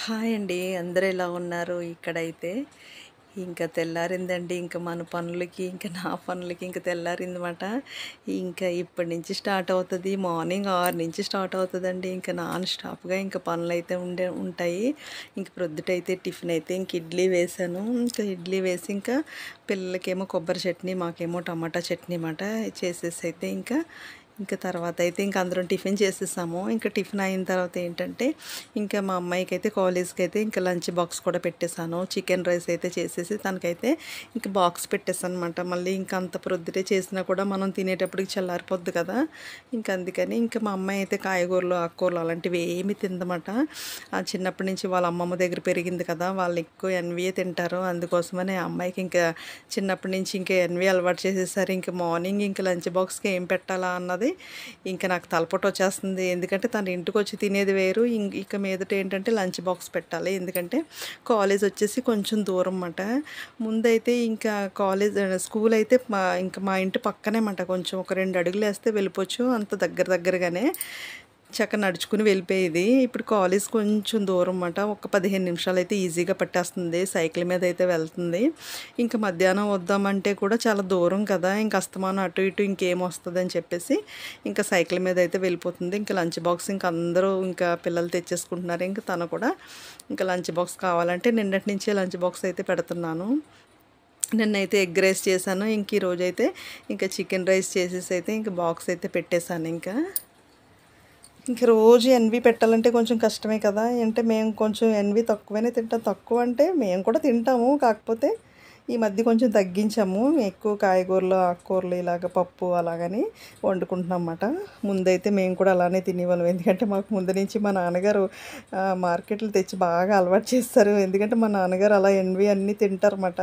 Hi అండి. అందరూ ఎలా ఉన్నారు? ఇక్కడైతే ఇంకా తెల్లారిందండి. ఇంక మన పనులకి, ఇంక నా పనులకి ఇంక తెల్లారిందన్నమాట. ఇంకా ఇప్పటి నుంచి స్టార్ట్ అవుతది. మార్నింగ్ 6 నుంచి స్టార్ట్ అవుతదండి. ఇంక నాన్ స్టాప్‌గా ఇంక పనులైతే ఉంటాయి. ఇంక ప్రొద్దుటైతే టిఫిన్ అయితే ఇంక ఇడ్లీ వేశాను. ఇంకా ఇడ్లీ వేసి ఇంకా పిల్లలకేమో కొబ్బరి చట్నీ, మాకేమో టమాటా చట్నీ మాట చేసేసి అయితే ఇంకా తర్వాత అయితే ఇంక అందరం టిఫిన్ చేసేసాము. ఇంకా టిఫిన్ అయిన తర్వాత ఏంటంటే ఇంకా మా అమ్మాయికైతే కాలేజ్‌కి అయితే ఇంకా లంచ్ బాక్స్ కూడా పెట్టేసాను. చికెన్ రైస్ అయితే చేసేసి తనకైతే ఇంక బాక్స్ పెట్టేసానమాట. మళ్ళీ ఇంకా అంత ప్రొద్దుటే చేసినా కూడా మనం తినేటప్పటికి చల్లారిపోద్ది కదా! ఇంక అందుకని ఇంక మా అమ్మాయి అయితే కాయగూరలు, ఆకుకూరలు అలాంటివి ఏమి తినదమాట. చిన్నప్పటి నుంచి వాళ్ళ అమ్మమ్మ దగ్గర పెరిగింది కదా! వాళ్ళు ఎక్కువ ఎన్వియే తింటారు. అందుకోసమని ఆ అమ్మాయికి ఇంకా చిన్నప్పటి నుంచి ఇంకా ఎన్వి అలవాటు చేసేసారు. ఇంక మార్నింగ్ ఇంక లంచ్ బాక్స్‌కి ఏం పెట్టాలా అన్నది ఇంక నాకు తలపోటొచ్చేస్తుంది. ఎందుకంటే తను ఇంటికొచ్చి తినేది వేరు. ఇక మీదట ఏంటంటే లంచ్ బాక్స్ పెట్టాలి. ఎందుకంటే కాలేజ్ వచ్చేసి కొంచెం దూరం మాట. ముందైతే ఇంకా స్కూల్ అయితే మా ఇంటి పక్కనే మాట. కొంచెం ఒక 2 అడుగులేస్తే వెళ్ళిపోవచ్చు. అంత దగ్గరగానే నడుచుకుని వెళ్ళిపోయేది. ఇప్పుడు కాలేజ్ కొంచెం దూరం మాట. ఒక 15 నిమిషాలైతే ఈజీగా పట్టేస్తుంది. సైకిల్ మీద అయితే వెళ్తుంది. ఇంక మధ్యాహ్నం వద్దామంటే కూడా చాలా దూరం కదా! ఇంక అస్తమానం అటు ఇటు ఇంకేమొస్తదని చెప్పేసి ఇంకా సైకిల్ మీద అయితే వెళ్ళిపోతుంది. ఇంకా లంచ్ బాక్స్ ఇంక అందరూ ఇంకా పిల్లలు తెచ్చేసుకుంటున్నారు. ఇంక తను కూడా ఇంకా లంచ్ బాక్స్ కావాలంటే నిన్నటి నుంచే లంచ్ బాక్స్ అయితే పెడుతున్నాను. నిన్నైతే ఎగ్ రైస్ చేశాను. ఇంక ఈరోజైతే ఇంకా చికెన్ రైస్ చేసేసి అయితే ఇంక బాక్స్ అయితే పెట్టేశాను ఇంకా. ఇంక రోజు ఎన్వి పెట్టాలంటే కొంచెం కష్టమే కదా! అంటే మేము కొంచెం ఎన్వి తక్కువనే తింటాం. తక్కువ అంటే మేము కూడా తింటాము. కాకపోతే ఈ మధ్య కొంచెం తగ్గించాము. ఎక్కువ కాయగూరలు, ఆకుకూరలు ఇలాగ పప్పు అలాగని వండుకుంటున్నామన్నమాట. ముందైతే మేము కూడా అలానే తినేవాళ్ళం. ఎందుకంటే మాకు ముందు నుంచి మా నాన్నగారు మార్కెట్లు తెచ్చి బాగా అలవాటు చేస్తారు. ఎందుకంటే మా నాన్నగారు అలా ఎన్వి అన్నీ తింటారన్నమాట.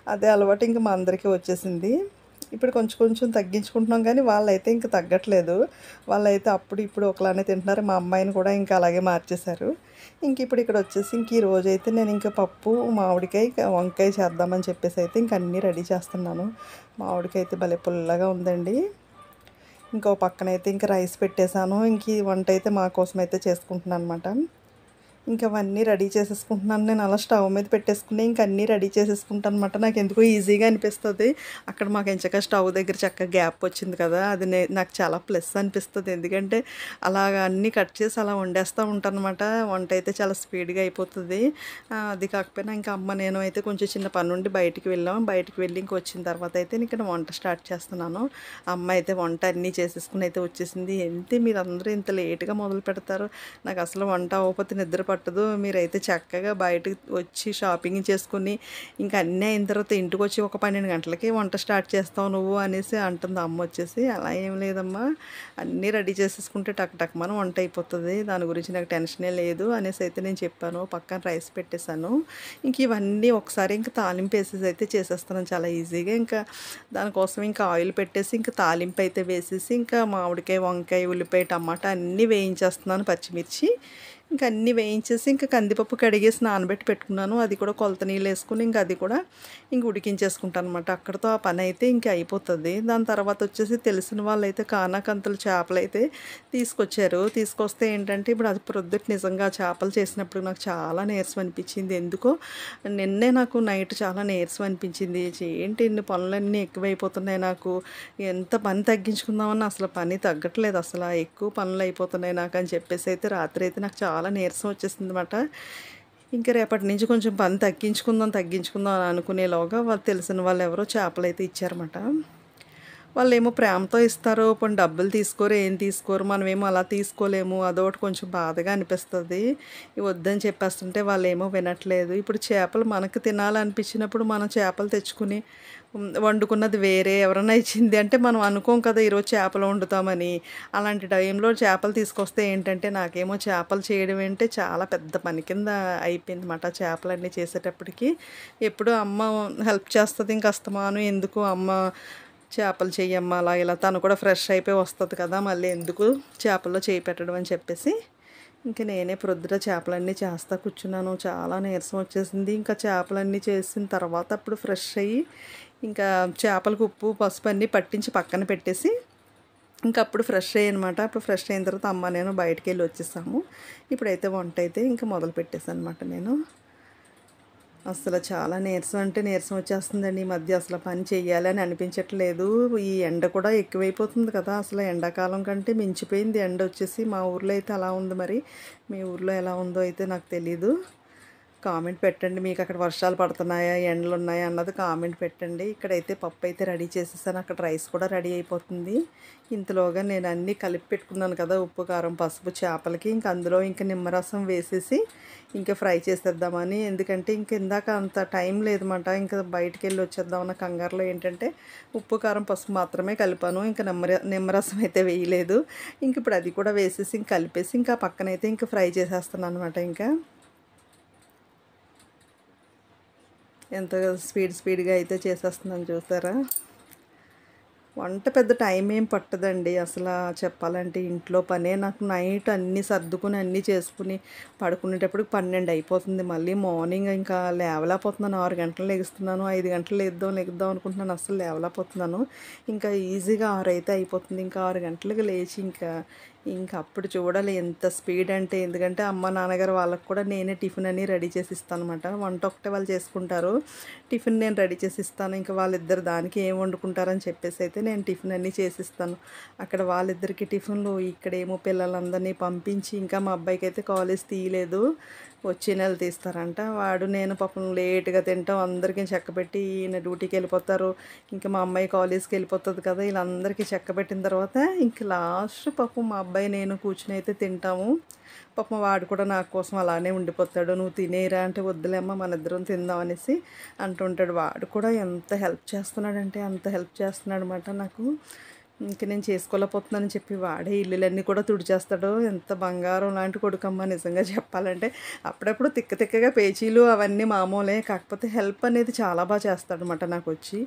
అదే అలవాటు ఇంక మా అందరికీ వచ్చేసింది. ఇప్పుడు కొంచెం కొంచెం తగ్గించుకుంటున్నాం కానీ వాళ్ళైతే ఇంక తగ్గట్లేదు. వాళ్ళైతే అప్పుడు ఇప్పుడు ఒకలానే తింటున్నారు. మా అమ్మాయిని కూడా ఇంకా అలాగే మార్చేశారు. ఇప్పుడు ఇక్కడొచ్చేసి ఇంక ఈరోజైతే నేను ఇంక పప్పు, మామిడికాయ, వంకాయ చేద్దామని చెప్పేసి అయితే ఇంక అన్నీ రెడీ చేస్తున్నాను. మామిడికాయ అయితే భలే పుల్లగా ఉందండి. ఇంకో పక్కనైతే ఇంక రైస్ పెట్టేశాను. ఇంక ఈ వంటైతే మా కోసమైతే చేసుకుంటున్నాననమాట. అవన్నీ రెడీ చేసేసుకుంటున్నాను. నేను అలా స్టవ్ మీద పెట్టేసుకుని అన్నీ రెడీ చేసేసుకుంటానమాట. నాకెందుకో ఈజీగా అనిపిస్తది. అక్కడ మాకు ఎంచక్కా స్టవ్ దగ్గర చక్కగా గ్యాప్ వచ్చింది కదా! అది నాకు చాలా ప్లస్ అనిపిస్తది. ఎందుకంటే అలాగా అన్నీ కట్ చేసి అలా వండేస్తా ఉంటానమాట. వంటయితే చాలా స్పీడ్‌గా అయిపోతది. అది కాకపోయినా అమ్మ నేను అయితే కొంచెం చిన్న పనుండి బయటికి వెళ్ళాం. బయటికి వెళ్ళి వచ్చిన తర్వాత అయితే ఇక్కడ వంట స్టార్ట్ చేస్తున్నాను. అమ్మ అయితే వంట అన్నీ చేసేసుకొని అయితే వచ్చేసింది. ఏంటి మీరందరూ ఇంత లేట్‌గా మొదలు పెడతారు? నాకసలు వంట అవ్వకపోతే నిద్ర పట్టదు. మీరైతే చక్కగా బయటకి వచ్చి షాపింగ్ చేసుకొని అన్నీ అయిన తర్వాత ఇంటికొచ్చి ఒక 12 గంటలకి వంట స్టార్ట్ చేస్తావు నువ్వు అనేసి అంటుంది అమ్మొచ్చేసి. అలా ఏం లేదమ్మా, అన్నీ రెడీ చేసేసుకుంటే టక్ టక్‌మని వంట అయిపోతది. దాని గురించి నాకు టెన్షనే లేదు అనేసి అయితే నేను చెప్పాను. పక్కన రైస్ పెట్టేశాను. ఇవన్నీ ఒకసారి తాలింపేసేసి అయితే చేసేస్తున్నాను చాలా ఈజీగా. దానికోసం ఆయిల్ పెట్టేసి తాలింపు అయితే వేసేసి మామిడికాయ, వంకాయ, ఉల్లిపాయ, టమాటా అన్నీ వేయించేస్తున్నాను. పచ్చిమిర్చి అన్నీ వేయించేసి కందిపప్పు కడిగేసి నానబెట్టి పెట్టుకున్నాను. అది కూడా కొలత నీళ్ళేసుకొని అది కూడా ఉడికించేసుకుంటానమాట. అక్కడితో ఆ పనైతే అయిపోతది. దాని తర్వాత వచ్చేసి తెలిసిన వాళ్ళైతే కానాకంతలు చేపలైతే తీసుకొచ్చారు. తీసుకొస్తే ఏంటంటే ఇప్పుడు అది ప్రొద్దుట నిజంగా చేపలు చేసినప్పుడు నాకు చాలా నీరసం అనిపించింది. ఎందుకో నిన్నే నాకు నైట్ చాలా నీరసం అనిపించింది. ఏంటి ఇన్ని పనులన్నీ ఎక్కువైపోతున్నాయి నాకు. ఎంత పని తగ్గించుకుందామన్నా అసలు పని తగ్గట్లేదు అసల. ఎక్కువ పనులయిపోతున్నాయి నాకని చెప్పేసి అయితే రాత్రయితే నాకు చాలా నీరసం వచ్చేసిందనమాట. రేపటి నుంచి కొంచెం పని తగ్గించుకుందాం అని అనుకునేలోగా తెలిసిన వాళ్ళెవరో చేపలైతే ఇచ్చారన్నమాట. వాళ్ళేమో ప్రేమతో ఇస్తారు. పోనీ డబ్బులు తీసుకోరు, ఏం తీసుకోరు. మనమేమో అలా తీసుకోలేము. అదొకటి కొంచెం బాధగా అనిపిస్తది. వద్దని చెప్పేస్తుంటే వాళ్ళేమో వినట్లేదు. ఇప్పుడు చేపలు మనకు తినాలనిపించినప్పుడు మనం చేపలు తెచ్చుకుని వండుకున్నది వేరే. ఎవరన్నా ఇచ్చింది అంటే మనం అనుకోం కదా ఈరోజు చేపలు వండుతామని. అలాంటి టైంలో చేపలు తీసుకొస్తే ఏంటంటే నాకేమో చేపలు చేయడం అంటే చాలా పెద్ద పని కింద అయిపోయిందన్నమాట. చేపలన్నీ చేసేటప్పటికి ఎప్పుడూ అమ్మ హెల్ప్ చేస్తది. అస్తమానం ఎందుకు అమ్మ చేపలు చెయ్యమ్మా అలా ఇలా తను కూడా ఫ్రెష్ అయిపోయి వస్తుంది కదా! మళ్ళీ ఎందుకు చేపల్లో చేయి పెట్టడం అని చెప్పేసి నేనే ప్రొద్దుట చేపలన్నీ చేస్తా కూర్చున్నాను. చాలా నీరసం వచ్చేసింది. చేపలన్నీ చేసిన తర్వాత అప్పుడు ఫ్రెష్ అయ్యి చేపలకు ఉప్పు, పసుపు అన్నీ పట్టించి పక్కన పెట్టేసి ఇంకా అప్పుడు ఫ్రెష్ అయ్యనమాట. అప్పుడు ఫ్రెష్ అయిన తర్వాత అమ్మ నేను బయటికి వెళ్ళి వచ్చేసాము. ఇప్పుడైతే వంట అయితే ఇంకా మొదలు పెట్టేసాను అనమాట నేను. అసలు చాలా నీరసం అంటే నీరసం వచ్చేస్తుందండి ఈ మధ్య. అసలు పని చెయ్యాలని అనిపించట్లేదు. ఈ ఎండ కూడా ఎక్కువైపోతుంది కదా, అసలు ఎండాకాలం కంటే మించిపోయింది ఎండ వచ్చేసి. మా ఊర్లో అయితే అలా ఉంది. మరి మీ ఊర్లో ఎలా ఉందో అయితే నాకు తెలీదు. కామెంట్ పెట్టండి, మీకు అక్కడ వర్షాలు పడుతున్నాయా, ఎండలు ఉన్నాయా అన్నది కామెంట్ పెట్టండి. ఇక్కడైతే పప్పు అయితే రెడీ చేసేసాను. అక్కడ రైస్ కూడా రెడీ అయిపోతుంది. ఇంతలోగా నేను అన్నీ కలిపి పెట్టుకున్నాను కదా, ఉప్పు కారం పసుపు చేపలకి. ఇంక అందులో ఇంక నిమ్మరసం వేసేసి ఇంకా ఫ్రై చేసేద్దామని. ఎందుకంటే ఇంక ఇందాక అంత టైం లేదన్నమాట. ఇంకా బయటికి వెళ్ళి వచ్చేద్దామన్న కంగారులో ఏంటంటే ఉప్పు కారం పసుపు మాత్రమే కలిపాను. ఇంకా నిమ్మరసం అయితే వేయలేదు. ఇంక ఇప్పుడు అది కూడా వేసేసి ఇంక కలిపేసి ఇంకా పక్కనైతే ఇంకా ఫ్రై చేసేస్తున్నాను అనమాట. ఇంకా ఎంత స్పీడ్గా అయితే చేసేస్తున్నాను చూసారా. వంట పెద్ద టైం ఏం పట్టదండి అసలు చెప్పాలంటే. ఇంట్లో పనే నాకు నైట్ అన్నీ సర్దుకుని అన్నీ చేసుకుని పడుకునేటప్పుడు 12 అయిపోతుంది. మళ్ళీ మార్నింగ్ ఇంకా లేవలేకపోతున్నాను. 6 గంటలు లెగుస్తున్నాను, 5 గంటలు లెగుద్దాం అనుకుంటున్నాను, అసలు లేవలేకపోతున్నాను. ఇంకా ఈజీగా 6 అయితే అయిపోతుంది. ఇంకా 6 గంటలకు లేచి ఇంకా అప్పుడు చూడాలి ఎంత స్పీడ్ అంటే. ఎందుకంటే అమ్మ నాన్నగారు వాళ్ళకు కూడా నేనే టిఫిన్ అని రెడీ చేసి ఇస్తాను అనమాట. వంట ఒకటే వాళ్ళు చేసుకుంటారు, టిఫిన్ నేను రెడీ చేసి ఇస్తాను. ఇంకా వాళ్ళిద్దరు దానికి ఏం వండుకుంటారని చెప్పేసి అయితే నేను టిఫిన్ అన్నీ చేసిస్తాను. అక్కడ వాళ్ళిద్దరికి టిఫిన్లు, ఇక్కడేమో పిల్లలందరినీ పంపించి ఇంకా మా అబ్బాయికి అయితే కాలేజ్ తీయలేదు, వచ్చే నెల తీస్తారంట. వాడు నేను పాపం లేట్గా తింటాం, అందరికీ చెక్కపెట్టి ఈయన డ్యూటీకి వెళ్ళిపోతారు. ఇంకా మా అమ్మాయి కాలేజ్కి వెళ్ళిపోతుంది కదా, వీళ్ళందరికీ చెక్కపెట్టిన తర్వాత ఇంక లాస్ట్ పాపం మా అబ్బాయి నేను కూర్చుని అయితే తింటాము. పాపం వాడు కూడా నా కోసం అలానే ఉండిపోతాడు. నువ్వు తినేరా అంటే వద్దులేమ్మా మన ఇద్దరం తిందాం అనేసి అంటుంటాడు. వాడు కూడా ఎంత హెల్ప్ చేస్తున్నాడంటే అంత హెల్ప్ చేస్తున్నాడు అనమాట నాకు. ఇంక నేను చేసుకోలేకపోతున్నానని చెప్పి వాడే ఇల్లులన్నీ కూడా తుడిచేస్తాడు. ఎంత బంగారం లాంటి కొడుకమ్మ నిజంగా చెప్పాలంటే. అప్పుడప్పుడు తిక్కగా పేచీలు అవన్నీ మామూలే, కాకపోతే హెల్ప్ అనేది చాలా బాగా చేస్తాడనమాట నాకు వచ్చి.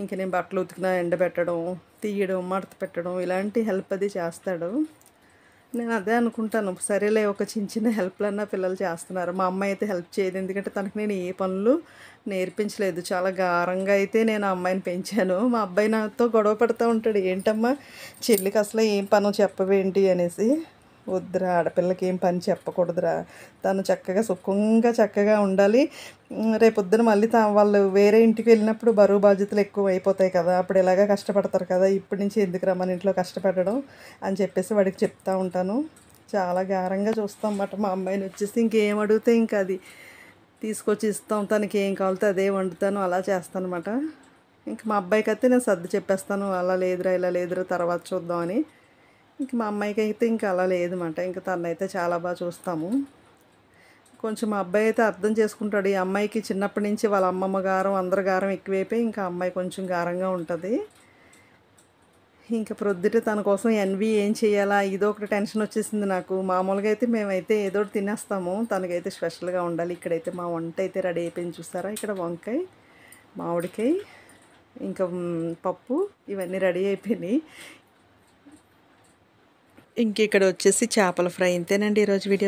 ఇంక నేను బట్టలు ఉతికినా ఎండబెట్టడం, తీయడం, మడత పెట్టడం ఇలాంటి హెల్ప్ అది చేస్తాడు. నేను అదే అనుకుంటాను, సరేలే ఒక చిన్న హెల్ప్లన్నా పిల్లలు చేస్తున్నారు. మా అమ్మాయి అయితే హెల్ప్ చేయదు, ఎందుకంటే తనకు నేను ఏ పనులు నేర్పించలేదు. చాలా గారంగా అయితే నేను ఆ అమ్మాయిని పెంచాను. మా అబ్బాయి నాతో గొడవ పడుతూ ఉంటాడు, ఏంటమ్మా చెల్లికి అసలు ఏం పనో చెప్పవేంటి అనేసి. వద్దురా, ఆడపిల్లకి ఏం పని చెప్పకూడదురా, తను చక్కగా ఉండాలి. రేపొద్దున మళ్ళీ వాళ్ళు వేరే ఇంటికి వెళ్ళినప్పుడు బరువు బాధ్యతలు ఎక్కువ అయిపోతాయి కదా, అప్పుడు ఇలాగా కష్టపడతారు కదా, ఇప్పటి నుంచి ఎందుకురా మన ఇంట్లో కష్టపడడం అని చెప్పేసి వాడికి చెప్తూ ఉంటాను. చాలా గారంగా చూస్తాం అన్నమాట మా అమ్మాయిని వచ్చేసి. ఇంకేం అడిగితే ఇంకా అది తీసుకొచ్చి ఇస్తాం, తనకి ఏం కావాలితే అదే వండుతాను, అలా చేస్తాను అనమాట. ఇంకా మా అబ్బాయికి అయితే నేను సర్ది చెప్పేస్తాను, అలా లేదురా ఇలా లేదురా తర్వాత చూద్దామని. ఇంక మా అమ్మాయికి అయితే ఇంకా అలా లేదన్నమాట. ఇంకా తనైతే చాలా బాగా చూస్తాము. కొంచెం మా అబ్బాయి అయితే అర్థం చేసుకుంటాడు. ఈ అమ్మాయికి చిన్నప్పటి నుంచి వాళ్ళ అమ్మమ్మ గారం అందరి గారం ఎక్కువైపోయి ఇంకా అమ్మాయి కొంచెం గారంగా ఉంటుంది. ఇంకా ప్రొద్దుట తన కోసం ఎన్వి ఏం చేయాలా ఇదో ఒకటి టెన్షన్ వచ్చేసింది నాకు. మామూలుగా అయితే మేమైతే ఏదో ఒకటి తినేస్తాము, తనకైతే స్పెషల్గా ఉండాలి. ఇక్కడైతే మా వంట అయితే రెడీ అయిపోయింది చూసారా. ఇక్కడ వంకాయ, మామిడికాయ, ఇంకా పప్పు ఇవన్నీ రెడీ అయిపోయినాయి. ఇంక ఇక్కడ వచ్చేసి చేపల ఫ్రై. ఇంతేనండి ఈరోజు వీడియో.